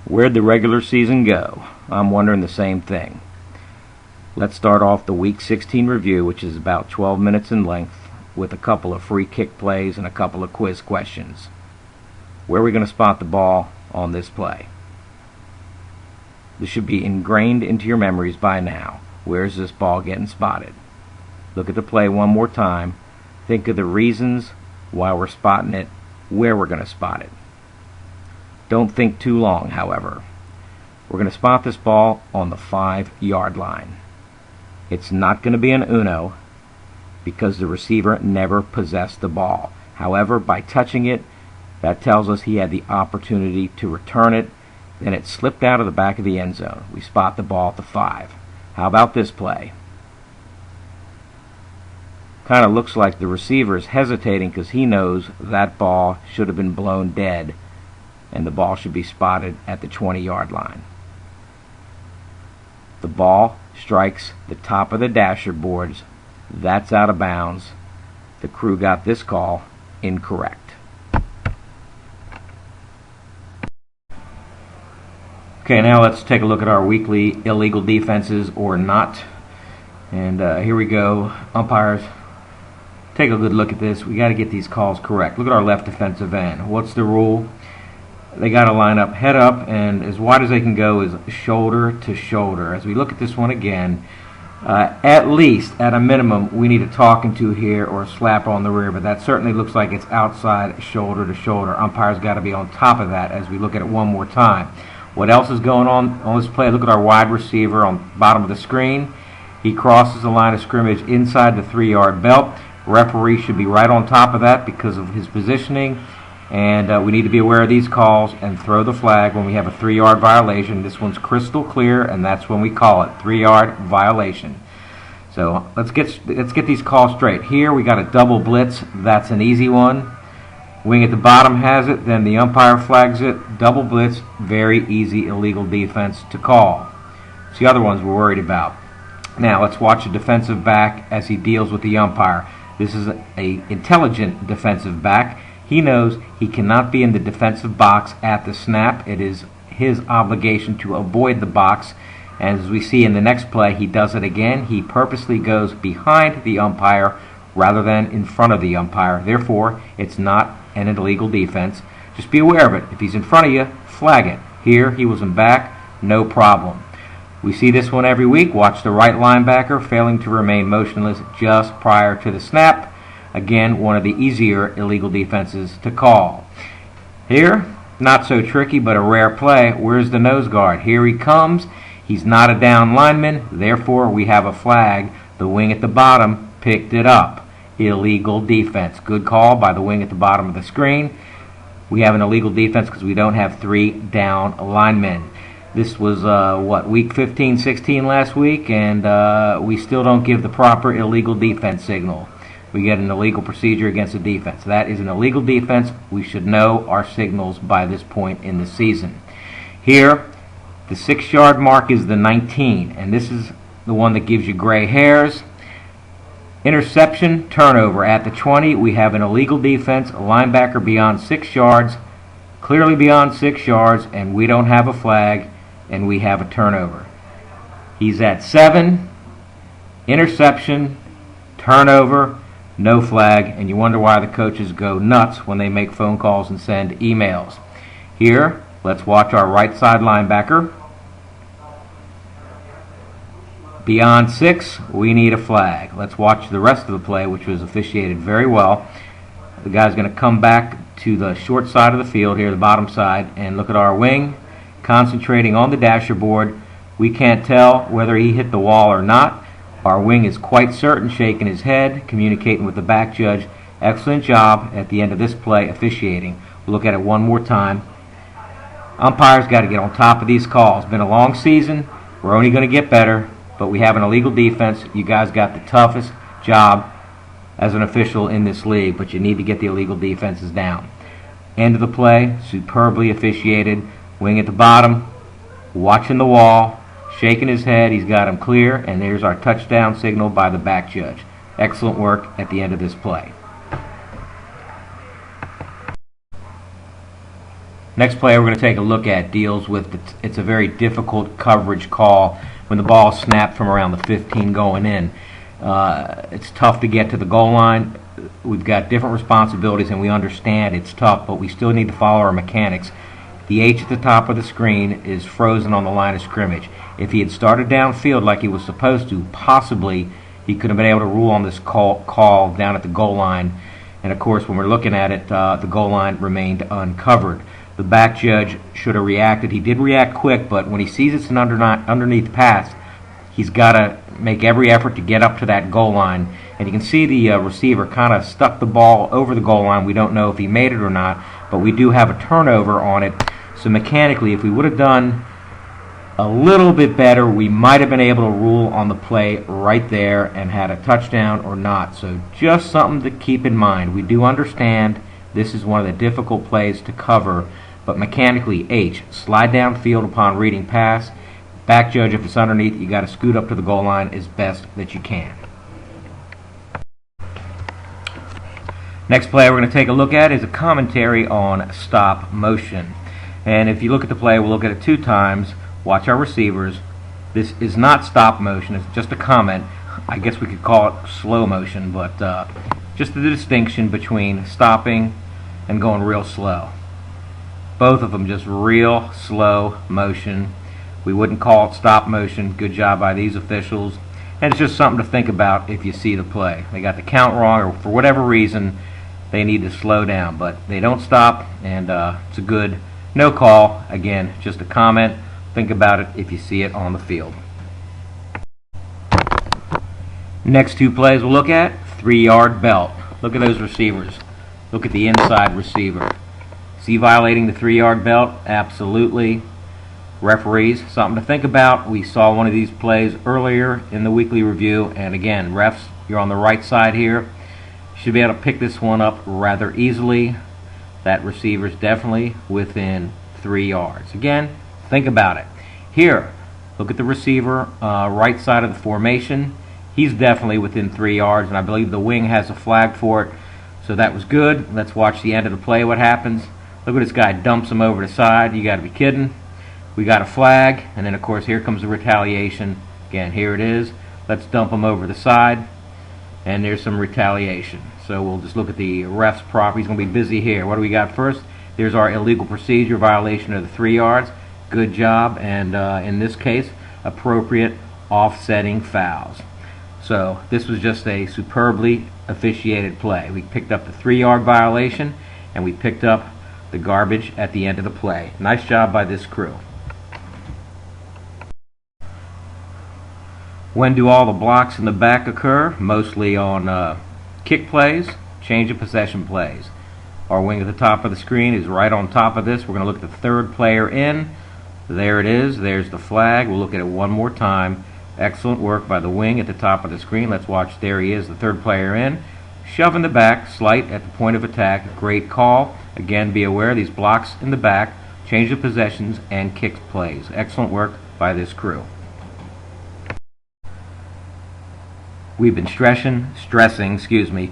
Where'd the regular season go? I'm wondering the same thing. Let's start off the Week 16 review, which is about 12 minutes in length, with a couple of free kick plays and a couple of quiz questions. Where are we going to spot the ball on this play? This should be ingrained into your memories by now. Where's this ball getting spotted? Look at the play one more time. Think of the reasons why we're spotting it, where we're going to spot it. Don't think too long, however. We're going to spot this ball on the 5-yard line. It's not going to be an uno because the receiver never possessed the ball. However, by touching it, that tells us he had the opportunity to return it, then it slipped out of the back of the end zone. We spot the ball at the 5. How about this play? Kind of looks like the receiver is hesitating because he knows that ball should have been blown dead and the ball should be spotted at the 20-yard line. The ball strikes the top of the dasher boards. That's out of bounds. The crew got this call incorrect. Okay, now let's take a look at our weekly illegal defenses or not. And here we go. Umpires, take a good look at this. We got to get these calls correct. Look at our left defensive end. What's the rule? They got to line up head up and as wide as they can go is shoulder to shoulder. As we look at this one again, at least, at a minimum, we need a talking to here or a slap on the rear, but that certainly looks like it's outside shoulder to shoulder. Umpires got to be on top of that as we look at it one more time. What else is going on this play? Look at our wide receiver on the bottom of the screen. He crosses the line of scrimmage inside the 3-yard belt. Referee should be right on top of that because of his positioning. And we need to be aware of these calls and throw the flag when we have a 3-yard violation. This one's crystal clear, and that's when we call it 3-yard violation. So let's get these calls straight. Here we got a double blitz. That's an easy one. Wing at the bottom has it, then the umpire flags it. Double blitz, very easy illegal defense to call. It's the other ones we're worried about. Now let's watch a defensive back as he deals with the umpire. This is an intelligent defensive back. He knows he cannot be in the defensive box at the snap. It is his obligation to avoid the box. And as we see in the next play, he does it again. He purposely goes behind the umpire rather than in front of the umpire. Therefore, it's not an illegal defense. Just be aware of it. If he's in front of you, flag it. Here, he was in back, no problem. We see this one every week. Watch the right linebacker failing to remain motionless just prior to the snap. Again, one of the easier illegal defenses to call. Here, not so tricky, but a rare play. Where's the nose guard? Here he comes. He's not a down lineman. Therefore, we have a flag. The wing at the bottom picked it up. Illegal defense. Good call by the wing at the bottom of the screen. We have an illegal defense because we don't have 3 down linemen. This was, week 15-16 last week, and we still don't give the proper illegal defense signal. We get an illegal procedure against the defense. That is an illegal defense. We should know our signals by this point in the season. Here, the 6-yard mark is the 19, and this is the one that gives you gray hairs. Interception, turnover. At the 20, we have an illegal defense, a linebacker beyond 6 yards, clearly beyond 6 yards, and we don't have a flag, and we have a turnover. He's at 7, interception, turnover, no flag, and you wonder why the coaches go nuts when they make phone calls and send emails. Here, let's watch our right side linebacker. Beyond 6, we need a flag. Let's watch the rest of the play, which was officiated very well. The guy's going to come back to the short side of the field here, the bottom side, and look at our wing, concentrating on the dasher board. We can't tell whether he hit the wall or not. Our wing is quite certain, shaking his head, communicating with the back judge. Excellent job at the end of this play officiating. We'll look at it one more time. Umpires got to get on top of these calls. It's been a long season. We're only going to get better, but we have an illegal defense. You guys got the toughest job as an official in this league, but you need to get the illegal defenses down. End of the play, superbly officiated. Wing at the bottom, watching the wall, shaking his head. He's got him clear, and there's our touchdown signal by the back judge. Excellent work at the end of this play. Next play we're going to take a look at deals with it's a very difficult coverage call when the ball is snapped from around the 15 going in. It's tough to get to the goal line. We've got different responsibilities and we understand it's tough, but we still need to follow our mechanics. The H at the top of the screen is frozen on the line of scrimmage. If he had started downfield like he was supposed to, possibly he could have been able to rule on this call down at the goal line. And of course, when we're looking at it, the goal line remained uncovered. The back judge should have reacted. He did react quick, but when he sees it's an underneath pass, he's got to make every effort to get up to that goal line. And you can see the receiver kind of stuck the ball over the goal line. We don't know if he made it or not, but we do have a turnover on it. So mechanically, if we would have done a little bit better, we might have been able to rule on the play right there and had a touchdown or not. So just something to keep in mind. We do understand this is one of the difficult plays to cover, but mechanically, H, slide downfield upon reading pass. Back judge, if it's underneath, you got to scoot up to the goal line as best that you can. Next play we're going to take a look at is a commentary on stop motion. And if you look at the play, we'll look at it 2 times. Watch our receivers. This is not stop motion. It's just a comment. I guess we could call it slow motion, but just the distinction between stopping and going real slow. Both of them just real slow motion. We wouldn't call it stop motion. Good job by these officials. And it's just something to think about if you see the play. They got the count wrong, or for whatever reason, they need to slow down. But they don't stop, and it's a good no call. Again, just a comment. Think about it if you see it on the field. Next 2 plays we'll look at, 3-yard belt. Look at those receivers. Look at the inside receiver. Is he violating the 3-yard belt? Absolutely. Referees, something to think about. We saw one of these plays earlier in the weekly review, and again, refs, you're on the right side here. You should be able to pick this one up rather easily. That receiver's definitely within 3 yards. Again, think about it. Here, look at the receiver, right side of the formation. He's definitely within 3 yards, and I believe the wing has a flag for it. So that was good. Let's watch the end of the play, what happens. Look at this guy, dumps him over the side. You got to be kidding. We got a flag, and then of course here comes the retaliation. Again, here it is. Let's dump him over the side, and there's some retaliation. So we'll just look at the ref's prop. He's going to be busy here. What do we got first? There's our illegal procedure violation of the 3 yards. Good job, and in this case, appropriate offsetting fouls. So this was just a superbly officiated play. We picked up the 3-yard violation, and we picked up the garbage at the end of the play. Nice job by this crew. When do all the blocks in the back occur? Mostly on kick plays, change of possession plays. Our wing at the top of the screen is right on top of this. We're going to look at the 3rd player in. There it is. There's the flag. We'll look at it one more time. Excellent work by the wing at the top of the screen. Let's watch. There he is, the 3rd player in. Shove in the back, slight at the point of attack. Great call. Again, be aware these blocks in the back, change of possessions, and kick plays. Excellent work by this crew. We've been stressing,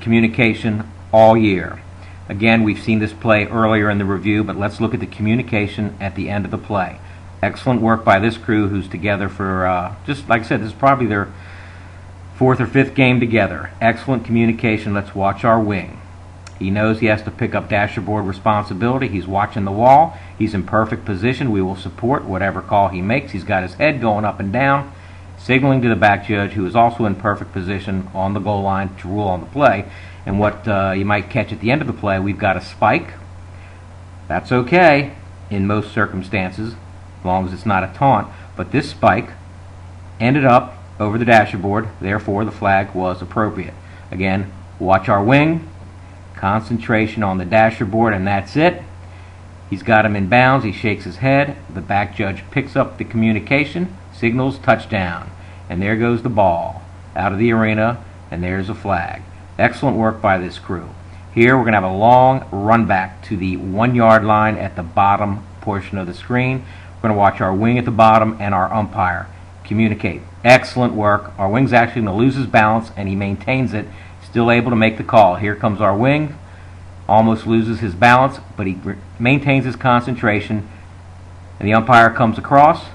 communication all year. Again, we've seen this play earlier in the review, but let's look at the communication at the end of the play. Excellent work by this crew who's together for, just like I said, this is probably their 4th or 5th game together. Excellent communication. Let's watch our wing. He knows he has to pick up dashboard responsibility. He's watching the wall. He's in perfect position. We will support whatever call he makes. He's got his head going up and down, signaling to the back judge, who is also in perfect position on the goal line to rule on the play. And what you might catch at the end of the play, we've got a spike. That's okay in most circumstances, as long as it's not a taunt. But this spike ended up over the dashboard, therefore the flag was appropriate. Again, watch our wing, concentration on the dashboard, and that's it. He's got him in bounds. He shakes his head. The back judge picks up the communication, signals touchdown, and there goes the ball out of the arena, and there's a flag. Excellent work by this crew. Here we're going to have a long run back to the 1-yard line at the bottom portion of the screen. We're going to watch our wing at the bottom and our umpire communicate. Excellent work. Our wing's actually going to lose his balance, and he maintains it, still able to make the call. Here comes our wing. almost loses his balance, but he maintains his concentration, and the umpire comes across.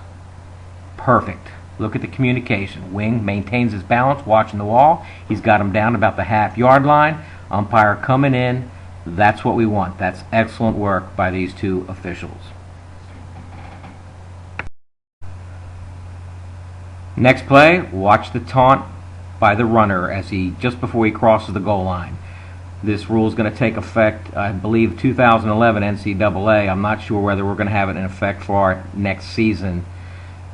Perfect. Look at the communication. Wing maintains his balance, watching the wall. He's got him down about the half-yard line. Umpire coming in. That's what we want. That's excellent work by these two officials. Next play, watch the taunt by the runner as just before he crosses the goal line. This rule is going to take effect, I believe, 2011 NCAA. I'm not sure whether we're going to have it in effect for our next season.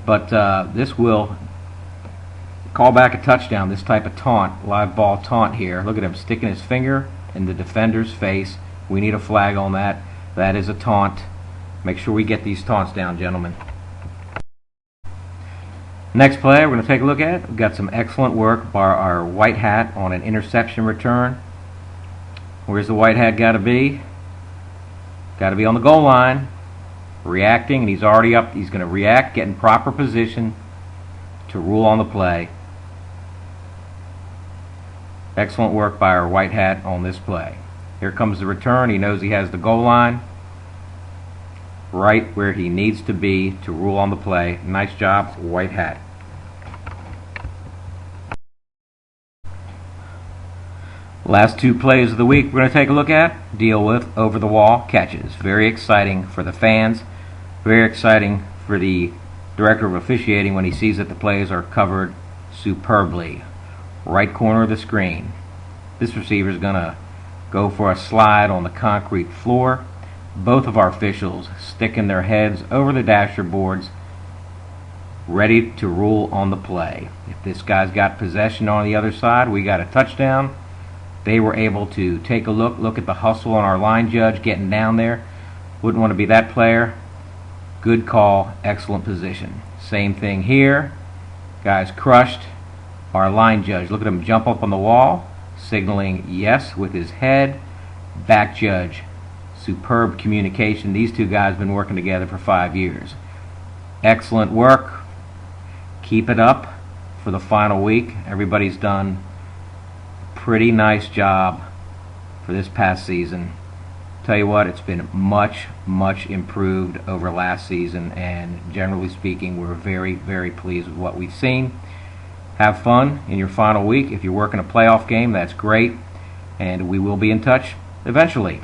But this will call back a touchdown, this type of taunt, live ball taunt here. Look at him sticking his finger in the defender's face. We need a flag on that. That is a taunt. Make sure we get these taunts down, gentlemen. Next play we're going to take a look at. We've got some excellent work by our white hat on an interception return. Where's the white hat got to be? Got to be on the goal line. Reacting, and he's already up. He's going to react, get in proper position to rule on the play. Excellent work by our white hat on this play. Here comes the return. He knows he has the goal line right where he needs to be to rule on the play. Nice job, white hat. Last two plays of the week we're going to take a look at deal with over-the-wall catches. Very exciting for the fans. Very exciting for the director of officiating when he sees that the plays are covered superbly. Right corner of the screen. This receiver is going to go for a slide on the concrete floor. Both of our officials sticking their heads over the dasher boards, ready to rule on the play. If this guy's got possession on the other side, we got a touchdown. They were able to take a look at the hustle on our line judge getting down there. Wouldn't want to be that player. Good call, excellent position. Same thing here. Guy's crushed. Our line judge, look at him jump up on the wall, signaling yes with his head. Back judge, superb communication. These two guys have been working together for 5 years. Excellent work. Keep it up for the final week. Everybody's done a pretty nice job for this past season. Tell you what, it's been much improved over last season, and generally speaking, we're very pleased with what we've seen. Have fun in your final week. If you're working a playoff game, that's great, and we will be in touch eventually.